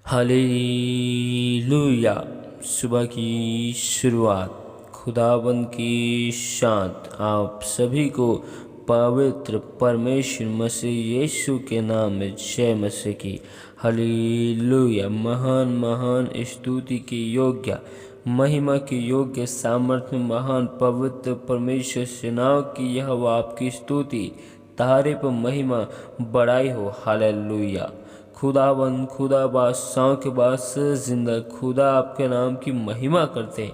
Hallelujah. सुबह की शुरुआत खुदाबंद की शांत आप सभी को पवित्र परमेश्वर मसीह यीशु के नाम में जय मसीह की। हालेलुया। महान महान स्तुति के योग्य, महिमा के योग्य, सामर्थ्य महान पवित्र परमेश्वर सेनाओं की यह आपकी स्तुति, तारीफ, महिमा, बड़ाई हो। हालेलुया। खुदाबंद, खुदा बादशाहों के बादशाह जिंदा खुदा आपके नाम की महिमा करते,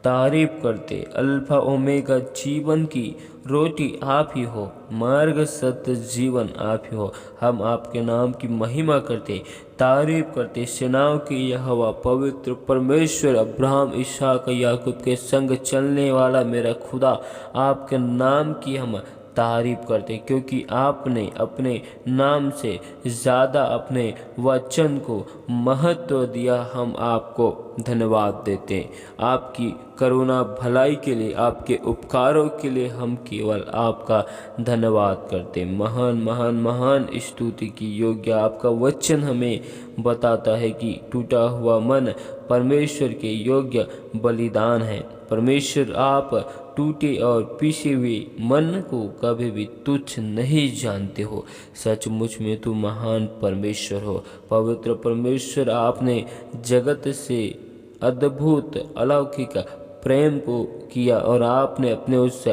तारीफ करते। अल्फा ओमेगा, जीवन की रोटी आप ही हो, मार्ग सत्य जीवन आप ही हो। हम आपके नाम की महिमा करते, तारीफ करते। सेनाओं की यहोवा पवित्र परमेश्वर, अब्राहम, इसहाक, याकूब के संग चलने वाला मेरा खुदा, आपके नाम की हम तारीफ करते, क्योंकि आपने अपने नाम से ज़्यादा अपने वचन को महत्व दिया। हम आपको धन्यवाद देते हैं। आपकी करुणा भलाई के लिए, आपके उपकारों के लिए हम केवल आपका धन्यवाद करते। महान महान महान स्तुति की योग्य आपका वचन हमें बताता है कि टूटा हुआ मन परमेश्वर के योग्य बलिदान है। परमेश्वर, आप टूटे और पीछे हुए मन को कभी भी तुच्छ नहीं जानते हो। सचमुच में तू महान परमेश्वर हो, पवित्र परमेश्वर। आपने जगत से अद्भुत अलौकिक प्रेम को किया और आपने अपने उस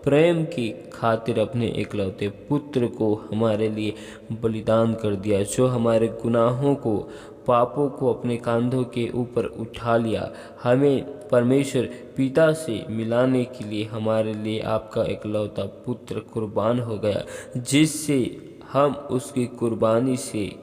प्रेम की खातिर अपने एकलौते पुत्र को हमारे लिए बलिदान कर दिया, जो हमारे गुनाहों को, पापों को अपने कंधों के ऊपर उठा लिया। हमें परमेश्वर पिता से मिलाने के लिए हमारे लिए आपका एकलौता पुत्र कुर्बान हो गया, जिससे हम उसकी कुर्बानी से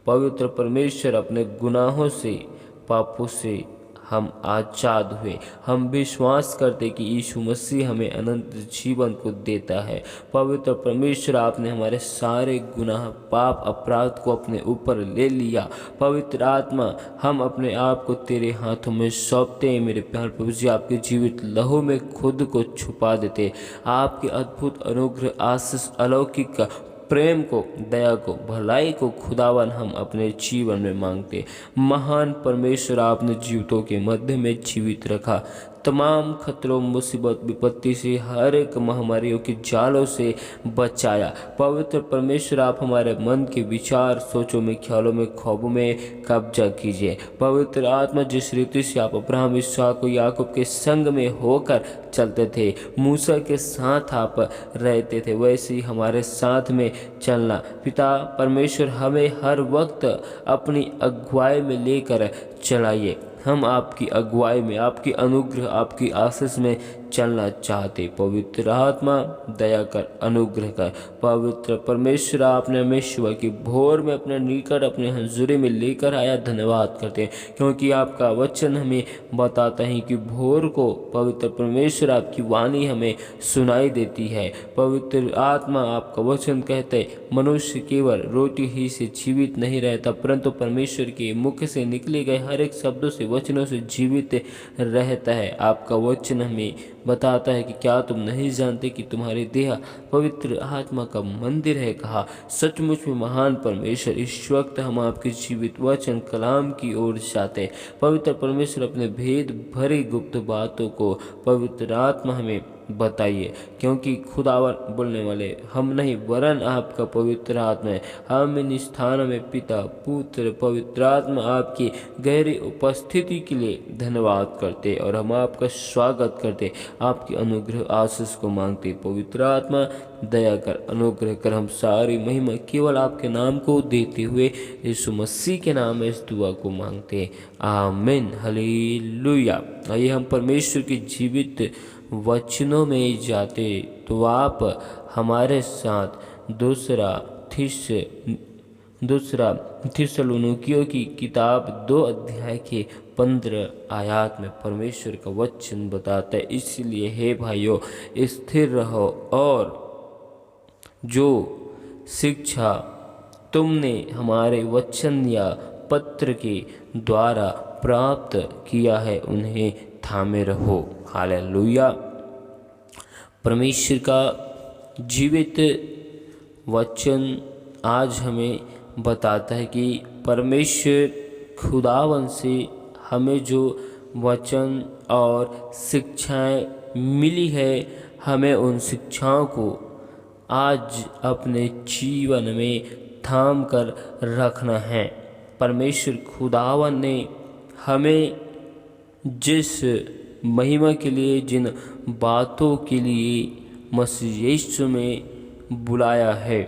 पवित्र परमेश्वर अपने गुनाहों से, पापों से हम आज़ाद हुए। हम विश्वास करते कि यीशु मसीह हमें अनंत जीवन को देता है। पवित्र परमेश्वर, आपने हमारे सारे गुनाह, पाप, अपराध को अपने ऊपर ले लिया। पवित्र आत्मा, हम अपने आप को तेरे हाथों में सौंपते हैं। मेरे प्यारे प्रभु जी, आपके जीवित लहू में खुद को छुपा देते। आपके अद्भुत अनुग्रह, आशीष, अलौकिक प्रेम को, दया को, भलाई को खुदावन हम अपने जीवन में मांगते। महान परमेश्वर, आपने जीवितों के मध्य में जीवित रखा। तमाम खतरों, मुसीबत, विपत्ति से, हर एक महामारियों के जालों से बचाया। पवित्र परमेश्वर, आप हमारे मन के विचार, सोचों में, ख्यालों में, ख्वाबों में कब्जा कीजिए। पवित्र आत्मा, जिस रीति से आप अब्राहम, इसहाक, याकूब के संग में होकर चलते थे, मूसा के साथ आप रहते थे, वैसे ही हमारे साथ में चलना। पिता परमेश्वर, हमें हर वक्त अपनी अगुवाई में लेकर चलाइए। हम आपकी अगुवाई में, आपकी अनुग्रह, आपकी आशीष में चलना चाहते। पवित्र आत्मा, दया कर, अनुग्रह कर। पवित्र परमेश्वर, आपने हमें सुबह की भोर में अपने निकट, अपने हंजूरी में लेकर आया। धन्यवाद करते हैं, क्योंकि आपका वचन हमें बताता है कि भोर को पवित्र परमेश्वर आपकी वाणी हमें सुनाई देती है। पवित्र आत्मा, आपका वचन कहते, मनुष्य केवल रोटी ही से जीवित नहीं रहता, परंतु परमेश्वर के मुख से निकले गए हर एक शब्दों से, वचनों से जीवित रहता है। आपका वचन हमें बताता है कि क्या तुम नहीं जानते कि तुम्हारी देह पवित्र आत्मा का मंदिर है। कहा, सचमुच में महान परमेश्वर, इस वक्त हम आपके जीवित वचन कलाम की ओर जाते हैं। पवित्र परमेश्वर, अपने भेद भरी गुप्त बातों को पवित्र आत्मा हमें बताइए, क्योंकि खुदावन बोलने वाले हम नहीं, वरन आपका पवित्र आत्मा है। हम इन स्थानों में पिता, पुत्र, पवित्र आत्मा आपकी गहरी उपस्थिति के लिए धन्यवाद करते और हम आपका स्वागत करते, आपकी अनुग्रह आशीष को मांगते। पवित्र आत्मा, दया कर, अनुग्रह कर। हम सारी महिमा केवल आपके नाम को देते हुए यीशु मसीह के नाम में इस दुआ को मांगते। आमीन। हालेलुया। आइए हम परमेश्वर की जीवित वचनों में जाते तो आप हमारे साथ दूसरा थिस्सलुनीकियों की किताब 2 अध्याय के 15 आयत में परमेश्वर का वचन बताता है, इसलिए हे भाइयों, स्थिर रहो और जो शिक्षा तुमने हमारे वचन या पत्र के द्वारा प्राप्त किया है उन्हें थामे रहो। हालेलुया। परमेश्वर का जीवित वचन आज हमें बताता है कि परमेश्वर खुदावन से हमें जो वचन और शिक्षाएं मिली है, हमें उन शिक्षाओं को आज अपने जीवन में थाम कर रखना है। परमेश्वर खुदावन ने हमें जिस महिमा के लिए, जिन बातों के लिए मसीह यीशु में बुलाया है,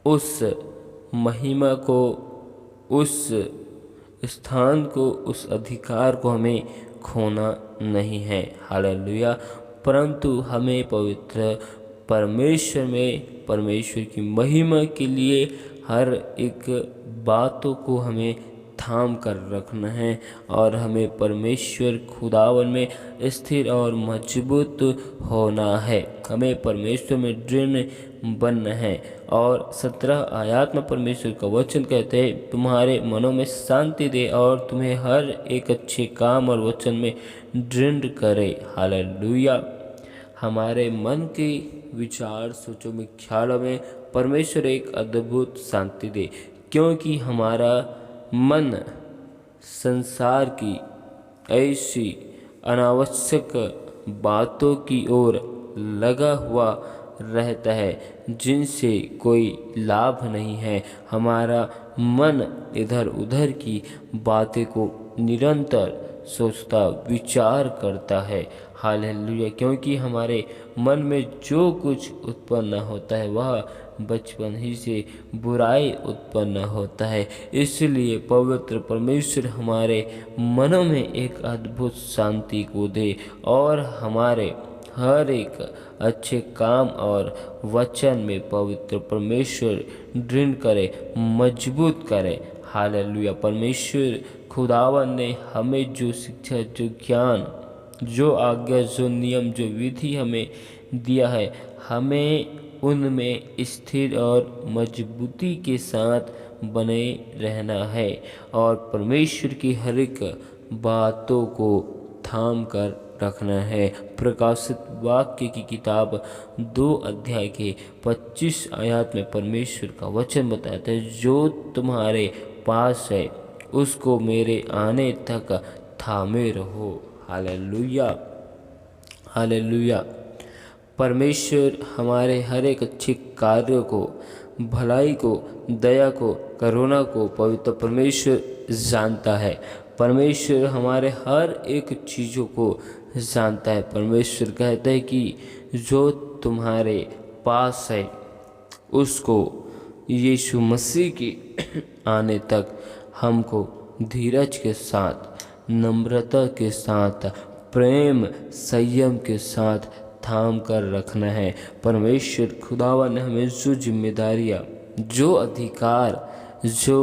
उस महिमा को, उस स्थान को, उस अधिकार को हमें खोना नहीं है। हालेलुया। परंतु हमें पवित्र परमेश्वर में, परमेश्वर की महिमा के लिए हर एक बातों को हमें थाम कर रखना है और हमें परमेश्वर खुदावन में स्थिर और मजबूत होना है। हमें परमेश्वर में दृढ़ बनना है। और 17 आयत में परमेश्वर का वचन कहते हैं, तुम्हारे मनों में शांति दे और तुम्हें हर एक अच्छे काम और वचन में दृढ़ करे। हालेलुया। हमारे मन के विचार, सोचों में, ख्यालों में परमेश्वर एक अद्भुत शांति दे, क्योंकि हमारा मन संसार की ऐसी अनावश्यक बातों की ओर लगा हुआ रहता है जिनसे कोई लाभ नहीं है। हमारा मन इधर उधर की बातें को निरंतर सोचता, विचार करता है। हालेलुया। क्योंकि हमारे मन में जो कुछ उत्पन्न होता है वह बचपन ही से बुराई उत्पन्न होता है। इसलिए पवित्र परमेश्वर हमारे मनों में एक अद्भुत शांति को दे और हमारे हर एक अच्छे काम और वचन में पवित्र परमेश्वर दृढ़ करे, मजबूत करे। हालेलुया। परमेश्वर खुदावन ने हमें जो शिक्षा, जो ज्ञान, जो आज्ञा, जो नियम, जो विधि हमें दिया है, हमें उनमें स्थिर और मजबूती के साथ बने रहना है और परमेश्वर की हर एक बातों को थाम कर रखना है। प्रकाशित वाक्य की किताब 2 अध्याय के 25 आयत में परमेश्वर का वचन बताता है, जो तुम्हारे पास है उसको मेरे आने तक थामे रहो। हालेलुया। हालेलुया। परमेश्वर हमारे हर एक अच्छे कार्यों को, भलाई को, दया को, करुणा को पवित्र परमेश्वर जानता है। परमेश्वर हमारे हर एक चीज़ों को जानता है। परमेश्वर कहता है कि जो तुम्हारे पास है उसको यीशु मसीह के आने तक हमको धीरज के साथ, नम्रता के साथ, प्रेम, संयम के साथ थाम कर रखना है। परमेश्वर खुदावन ने हमें जो जिम्मेदारियाँ, जो अधिकार, जो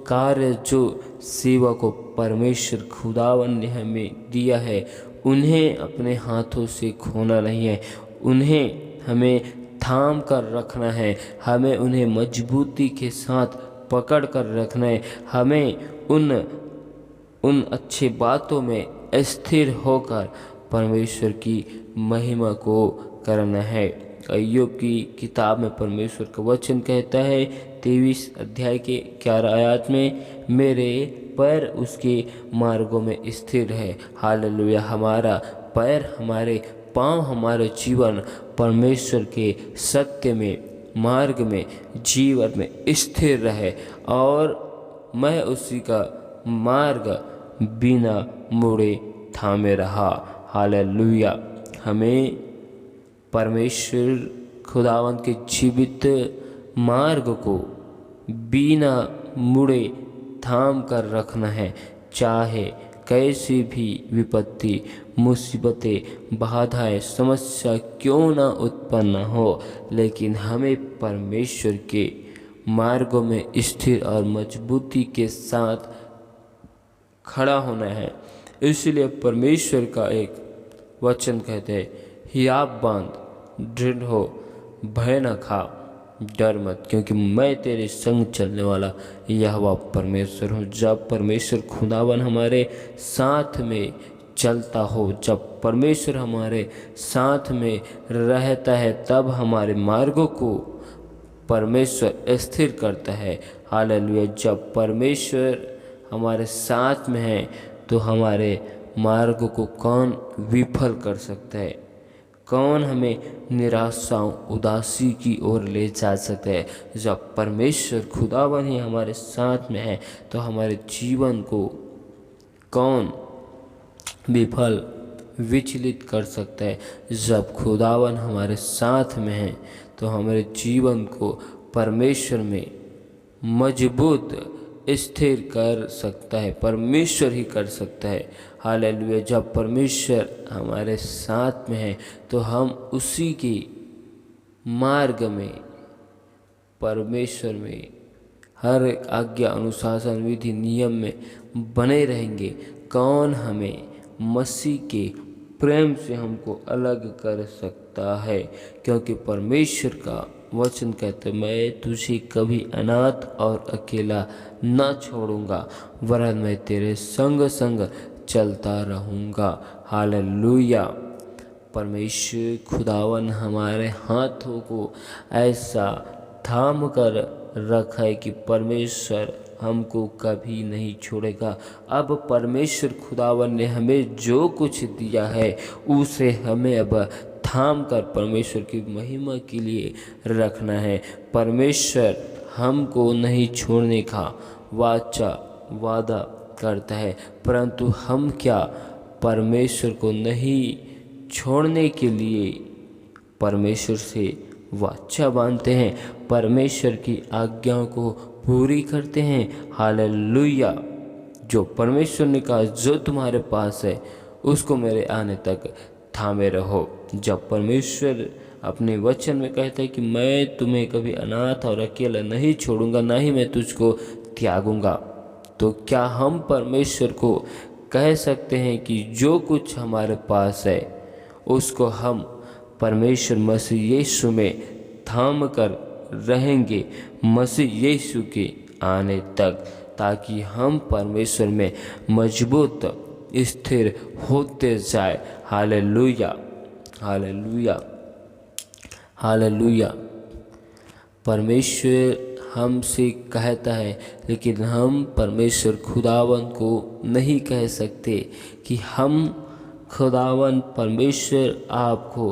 कार्य, जो सेवा को परमेश्वर खुदावन ने हमें दिया है, उन्हें अपने हाथों से खोना नहीं है। उन्हें हमें थाम कर रखना है। हमें उन्हें मजबूती के साथ पकड़ कर रखना है। हमें उन अच्छी बातों में स्थिर होकर परमेश्वर की महिमा को करना है। अय्यूब की किताब में परमेश्वर का वचन कहता है 23 अध्याय के 11 आयत में, मेरे पैर उसके मार्गों में स्थिर है। हालेलुया। हमारा पैर, हमारे पाँव, हमारे जीवन परमेश्वर के सत्य में, मार्ग में, जीवन में स्थिर रहे और मैं उसी का मार्ग बिना मुड़े थामे रहा। हालेलुया। हमें परमेश्वर खुदावंत के जीवित मार्ग को बिना मुड़े थाम कर रखना है। चाहे कैसी भी विपत्ति, मुसीबतें, बाधाएं, समस्या क्यों ना उत्पन्न हो, लेकिन हमें परमेश्वर के मार्गों में स्थिर और मजबूती के साथ खड़ा होना है। इसलिए परमेश्वर का एक वचन कहते हैं, हियाव बांध, दृढ़ हो, भय न खा, डर मत, क्योंकि मैं तेरे संग चलने वाला यहोवा परमेश्वर हूँ। जब परमेश्वर खुदावन हमारे साथ में चलता हो, जब परमेश्वर हमारे साथ में रहता है, तब हमारे मार्गों को परमेश्वर स्थिर करता है। हालेलुया। जब परमेश्वर हमारे साथ में है तो हमारे मार्ग को कौन विफल कर सकता है? कौन हमें निराशाओं उदासी की ओर ले जा सकता है? जब परमेश्वर खुदावन ही हमारे साथ में है तो हमारे जीवन को कौन विफल विचलित कर सकता है? जब खुदावन हमारे साथ में है तो हमारे जीवन को परमेश्वर में मजबूत स्थिर कर सकता है, परमेश्वर ही कर सकता है। हालेलुया। जब परमेश्वर हमारे साथ में है तो हम उसी के मार्ग में, परमेश्वर में हर एक आज्ञा अनुशासन विधि नियम में बने रहेंगे। कौन हमें मसीह के प्रेम से हमको अलग कर सकता है? क्योंकि परमेश्वर का वचन कहते, मैं तुझे कभी अनाथ और अकेला न छोड़ूंगा, वरन मैं तेरे संग संग चलता रहूँगा। हालेलुया। परमेश्वर खुदावन हमारे हाथों को ऐसा थाम कर रखा है कि परमेश्वर हमको कभी नहीं छोड़ेगा। अब परमेश्वर खुदावन ने हमें जो कुछ दिया है उसे हमें अब थाम कर परमेश्वर की महिमा के लिए रखना है। परमेश्वर हमको नहीं छोड़ने का वादा करता है, परंतु हम क्या परमेश्वर को नहीं छोड़ने के लिए परमेश्वर से वाचा बांधते हैं, परमेश्वर की आज्ञाओं को पूरी करते हैं। हालेलुया। जो परमेश्वर ने कहा जो तुम्हारे पास है उसको मेरे आने तक थामे रहो। जब परमेश्वर अपने वचन में कहता है कि मैं तुम्हें कभी अनाथ और अकेला नहीं छोड़ूंगा, ना ही मैं तुझको त्यागूंगा, तो क्या हम परमेश्वर को कह सकते हैं कि जो कुछ हमारे पास है उसको हम परमेश्वर मसीह यीशु में थाम कर रहेंगे मसीह यीशु के आने तक, ताकि हम परमेश्वर में मजबूत स्थिर होते जाए। हालेलुया। हालेलुया। हालेलुया। परमेश्वर हमसे कहता है, लेकिन हम परमेश्वर खुदावन को नहीं कह सकते कि हम खुदावन परमेश्वर आपको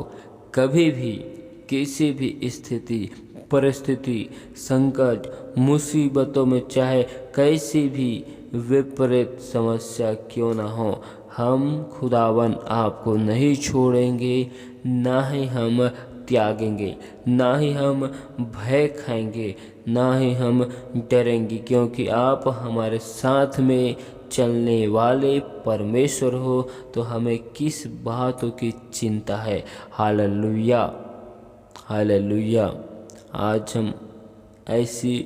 कभी भी किसी भी स्थिति परिस्थिति संकट मुसीबतों में चाहे कैसी भी विपरीत समस्या क्यों ना हो, हम खुदावन आपको नहीं छोड़ेंगे, ना ही हम त्यागेंगे, ना ही हम भय खाएंगे, ना ही हम डरेंगे, क्योंकि आप हमारे साथ में चलने वाले परमेश्वर हो, तो हमें किस बातों की चिंता है। हालेलुया। हालेलुया। आज हम ऐसी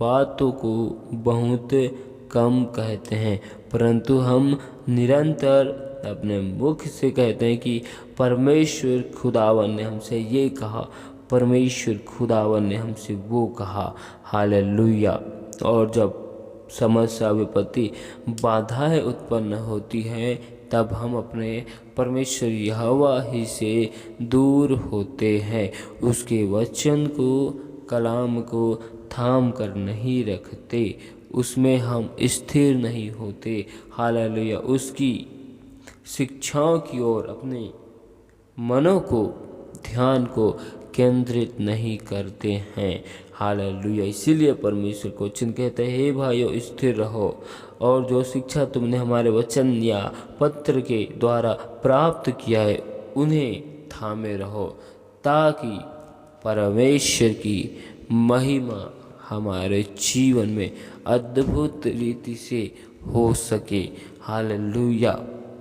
बातों को बहुत कम कहते हैं, परंतु हम निरंतर अपने मुख से कहते हैं कि परमेश्वर खुदावन ने हमसे ये कहा, परमेश्वर खुदावन ने हमसे वो कहा। हालेलुया। और जब समस्या विपत्ति बाधाएं उत्पन्न होती हैं तब हम अपने परमेश्वर यहोवा ही से दूर होते हैं, उसके वचन को कलाम को थाम कर नहीं रखते, उसमें हम स्थिर नहीं होते। हालेलुया। उसकी शिक्षाओं की ओर अपने मनों को ध्यान को केंद्रित नहीं करते हैं। हालेलुया। इसीलिए परमेश्वर को वचन कहते हैं, हे भाइयों स्थिर रहो और जो शिक्षा तुमने हमारे वचन या पत्र के द्वारा प्राप्त किया है उन्हें थामे रहो, ताकि परमेश्वर की महिमा हमारे जीवन में अद्भुत रीति से हो सके। हालेलुया।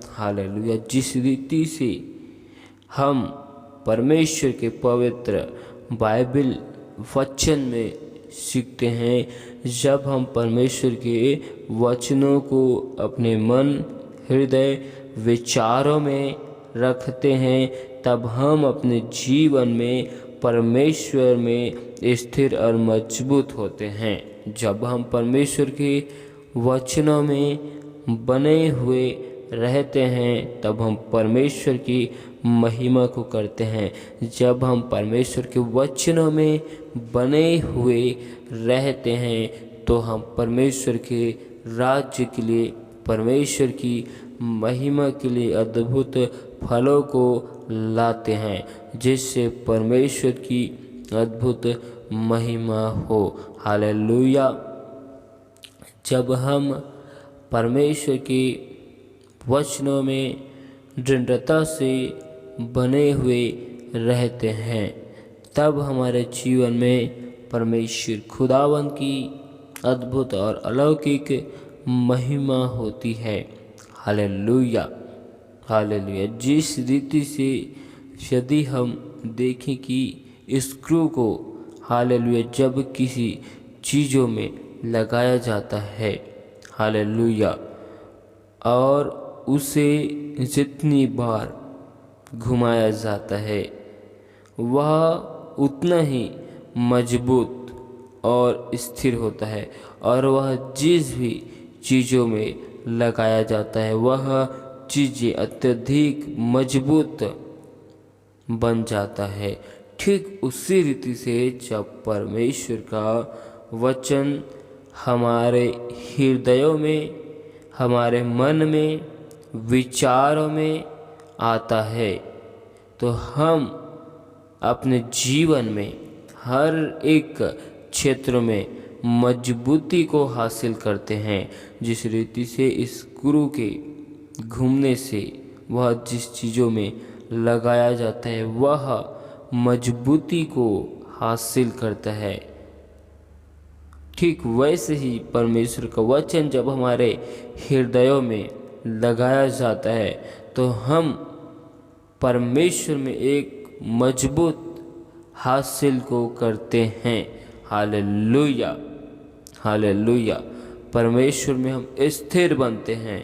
हालेलुया। जिस रीति से हम परमेश्वर के पवित्र बाइबल वचन में सीखते हैं, जब हम परमेश्वर के वचनों को अपने मन हृदय विचारों में रखते हैं, तब हम अपने जीवन में परमेश्वर में स्थिर और मजबूत होते हैं। जब हम परमेश्वर के वचनों में बने हुए रहते हैं तब हम परमेश्वर की महिमा को करते हैं। जब हम परमेश्वर के वचनों में बने हुए रहते हैं तो हम परमेश्वर के राज्य के लिए, परमेश्वर की महिमा के लिए अद्भुत फलों को लाते हैं, जिससे परमेश्वर की अद्भुत महिमा हो। हालेलुया। जब हम परमेश्वर के वचनों में दृढ़ता से बने हुए रहते हैं, तब हमारे जीवन में परमेश्वर खुदावंद की अद्भुत और अलौकिक महिमा होती है। Hallelujah, hallelujah. जिस रीति से यदि हम देखें कि स्क्रू को, हालेलुया, जब किसी चीज़ों में लगाया जाता है, हालेलुया, और उसे जितनी बार घुमाया जाता है वह उतना ही मजबूत और स्थिर होता है, और वह जिस भी चीज़ों में लगाया जाता है वह चीज़ें अत्यधिक मजबूत बन जाता है। ठीक उसी रीति से जब परमेश्वर का वचन हमारे हृदयों में, हमारे मन में, विचारों में आता है, तो हम अपने जीवन में हर एक क्षेत्र में मजबूती को हासिल करते हैं। जिस रीति से इस स्क्रू के घूमने से वह जिस चीज़ों में लगाया जाता है वह मजबूती को हासिल करता है, ठीक वैसे ही परमेश्वर का वचन जब हमारे हृदयों में लगाया जाता है तो हम परमेश्वर में एक मजबूत हासिल को करते हैं। Hallelujah, hallelujah. परमेश्वर में हम स्थिर बनते हैं,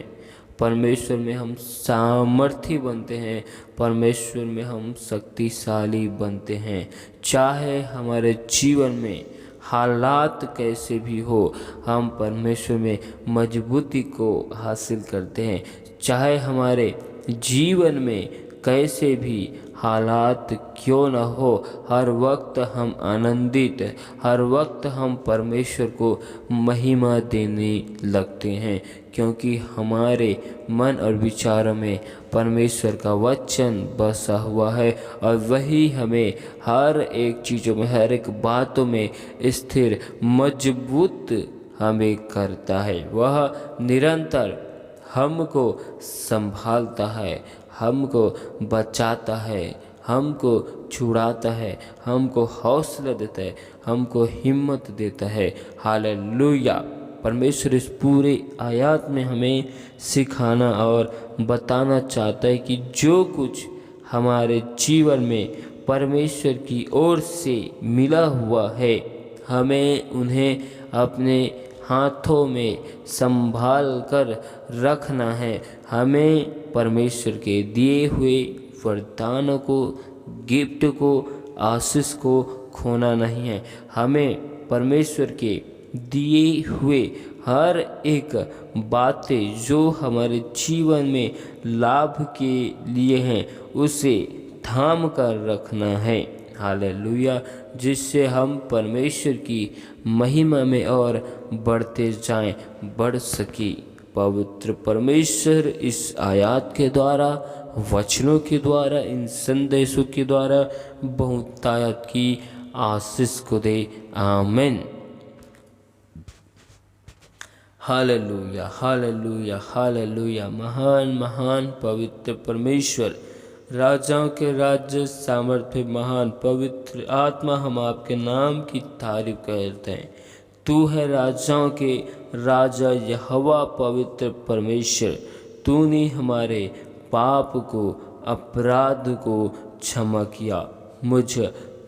परमेश्वर में हम सामर्थी बनते हैं, परमेश्वर में हम शक्तिशाली बनते हैं। चाहे हमारे जीवन में हालात कैसे भी हो, हम परमेश्वर में मजबूती को हासिल करते हैं। चाहे हमारे जीवन में कैसे भी हालात क्यों न हो, हर वक्त हम आनंदित, हर वक्त हम परमेश्वर को महिमा देने लगते हैं, क्योंकि हमारे मन और विचारों में परमेश्वर का वचन बसा हुआ है और वही हमें हर एक चीज़ों में, हर एक बातों में स्थिर मजबूत हमें करता है। वह निरंतर हमको संभालता है, हमको बचाता है, हमको छुड़ाता है, हमको हौसला देता है, हमको हिम्मत देता है। हालेलुया। परमेश्वर इस पूरे आयत में हमें सिखाना और बताना चाहता है कि जो कुछ हमारे जीवन में परमेश्वर की ओर से मिला हुआ है, हमें उन्हें अपने हाथों में संभाल कर रखना है। हमें परमेश्वर के दिए हुए वरदानों को, गिफ्ट को, आशीष को खोना नहीं है। हमें परमेश्वर के दिए हुए हर एक बातें जो हमारे जीवन में लाभ के लिए हैं उसे थाम कर रखना है। हालेलुया। जिससे हम परमेश्वर की महिमा में और बढ़ते जाएं, बढ़ सके। पवित्र परमेश्वर इस आयत के द्वारा, वचनों के द्वारा, इन संदेशों के द्वारा बहुतायत की आशीष को दे। आमीन। Hallelujah, hallelujah, hallelujah. महान महान पवित्र परमेश्वर, राजाओं के राज्य, सामर्थ्य, महान पवित्र आत्मा, हम आपके नाम की तारीफ करते हैं। तू है राजाओं के राजा यहोवा पवित्र परमेश्वर। तूने हमारे पाप को, अपराध को क्षमा किया। मुझ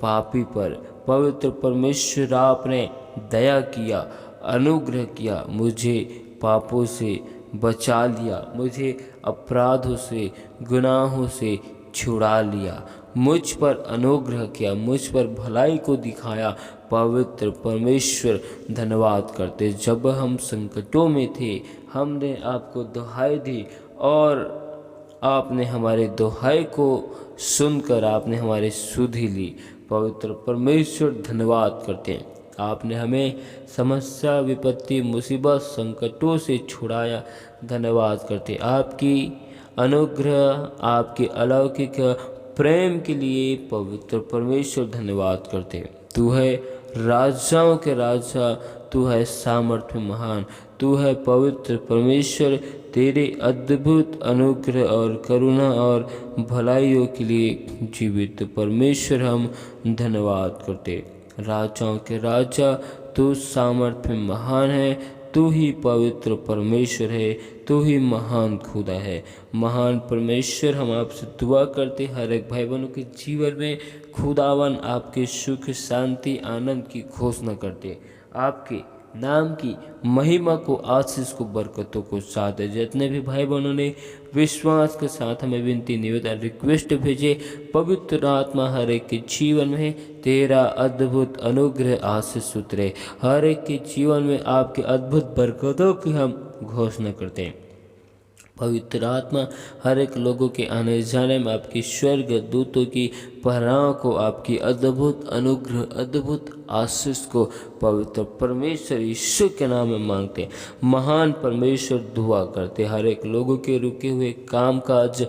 पापी पर पवित्र परमेश्वर आपने दया किया, अनुग्रह किया, मुझे पापों से बचा लिया, मुझे अपराधों से, गुनाहों से छुड़ा लिया, मुझ पर अनुग्रह किया, मुझ पर भलाई को दिखाया। पवित्र परमेश्वर धन्यवाद करते। जब हम संकटों में थे हमने आपको दुहाई दी और आपने हमारे दुहाई को सुनकर आपने हमारी सुधि ली। पवित्र परमेश्वर धन्यवाद करते हैं। आपने हमें समस्या, विपत्ति, मुसीबत, संकटों से छुड़ाया। धन्यवाद करते आपकी अनुग्रह, आपके अलौकिक प्रेम के लिए पवित्र परमेश्वर धन्यवाद करते। तू है राजाओं के राजा, तू है सामर्थ्य महान, तू है पवित्र परमेश्वर। तेरे अद्भुत अनुग्रह और करुणा और भलाइयों के लिए जीवित परमेश्वर हम धन्यवाद करते। राजाओं के राजा, तू सामर्थ्य महान है, तू ही पवित्र परमेश्वर है, तू ही महान खुदा है। महान परमेश्वर, हम आपसे दुआ करते हर एक भाई बहनों के जीवन में खुदावन आपके सुख, शांति, आनंद की घोषणा करते। आपके नाम की महिमा को, आशीष को, बरकतों को साथ है। जितने भी भाई बहनों ने विश्वास के साथ हमें विनती, निवेदन, रिक्वेस्ट भेजे, पवित्र आत्मा हर एक के जीवन में तेरा अद्भुत अनुग्रह आशीष उतरे। हर एक के जीवन में आपके अद्भुत बरकतों की हम घोषणा करते हैं। पवित्र आत्मा हर एक लोगों के आने जाने में आपकी स्वर्ग दूतों की पहराओं को, आपकी अद्भुत अनुग्रह, अद्भुत आशीष को पवित्र परमेश्वर यीशु के नाम में मांगते। महान परमेश्वर दुआ करते हर एक लोगों के रुके हुए कामकाज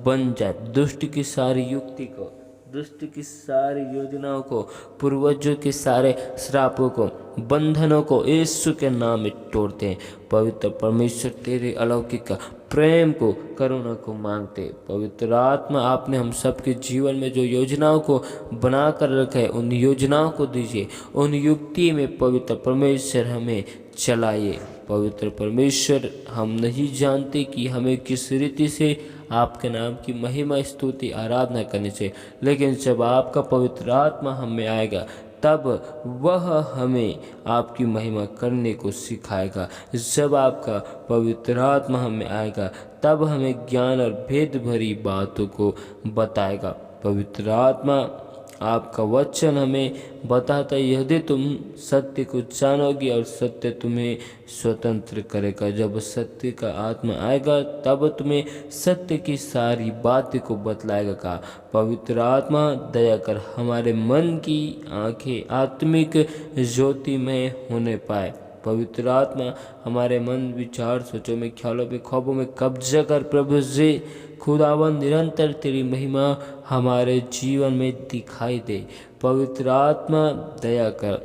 बन जाए। दुष्ट की सारी युक्ति को, दुष्ट की सारी योजनाओं को, पूर्वजों के सारे श्रापों को, बंधनों को यीशु के नाम में तोड़ते हैं। पवित्र परमेश्वर तेरे अलौकिक प्रेम को, करुणा को मांगते। पवित्र आत्मा, आपने हम सबके जीवन में जो योजनाओं को बना कर रखा है, उन योजनाओं को दीजिए। उन युक्ति में पवित्र परमेश्वर हमें चलाइए। पवित्र परमेश्वर, हम नहीं जानते कि हमें किस रीति से आपके नाम की महिमा, स्तुति, आराधना करनी चाहिए, लेकिन जब आपका पवित्र आत्मा हम में आएगा तब वह हमें आपकी महिमा करने को सिखाएगा। जब आपका पवित्र आत्मा हम में आएगा तब हमें ज्ञान और भेद भरी बातों को बताएगा। पवित्र आत्मा, आपका वचन हमें बताता है, यदि तुम सत्य को जानोगे और सत्य तुम्हें स्वतंत्र करेगा। जब सत्य का आत्मा आएगा तब तुम्हें सत्य की सारी बातें को बतलाएगा। कहा पवित्र आत्मा, दया कर हमारे मन की आंखें आत्मिक ज्योति में होने पाए। पवित्र आत्मा, हमारे मन, विचार, सोचों में, ख्यालों में, ख्वाबों में कब्जा कर प्रभु जी। खुदावन, निरंतर तेरी महिमा हमारे जीवन में दिखाई दे। पवित्र आत्मा, दया कर,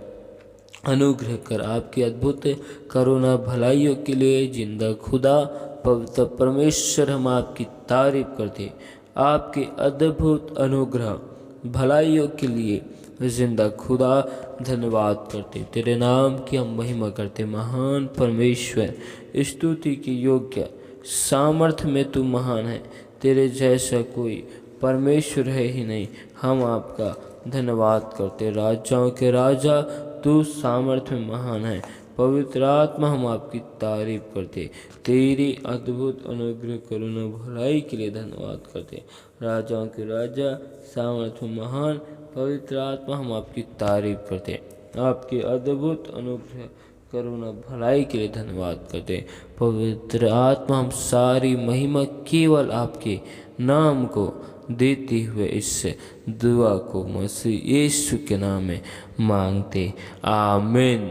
अनुग्रह कर। आपकी अद्भुत करुणा भलाइयों के लिए जिंदा खुदा पवित्र परमेश्वर, हम आपकी तारीफ करते। आपके अद्भुत अनुग्रह भलाइयों के लिए जिंदा खुदा धन्यवाद करते। तेरे नाम की हम महिमा करते। महान परमेश्वर, स्तुति के योग्य, सामर्थ्य में तू महान है। तेरे जैसा कोई परमेश्वर है ही नहीं। हम आपका धन्यवाद करते। राजाओं के राजा, तू सामर्थ्य में महान है। पवित्र आत्मा, हम आपकी तारीफ करते। तेरी अद्भुत अनुग्रह, करुणा, भलाई के लिए धन्यवाद करते। राजाओं के राजा, सामर्थ्य में महान, पवित्र आत्मा, हम आपकी तारीफ करते। आपके अद्भुत अनुग्रह, करुणा, भलाई के लिए धन्यवाद करते। पवित्र आत्मा, हम सारी महिमा केवल आपके नाम को देते हुए इस दुआ को मसीह यीशु के नाम में मांगते। आमीन।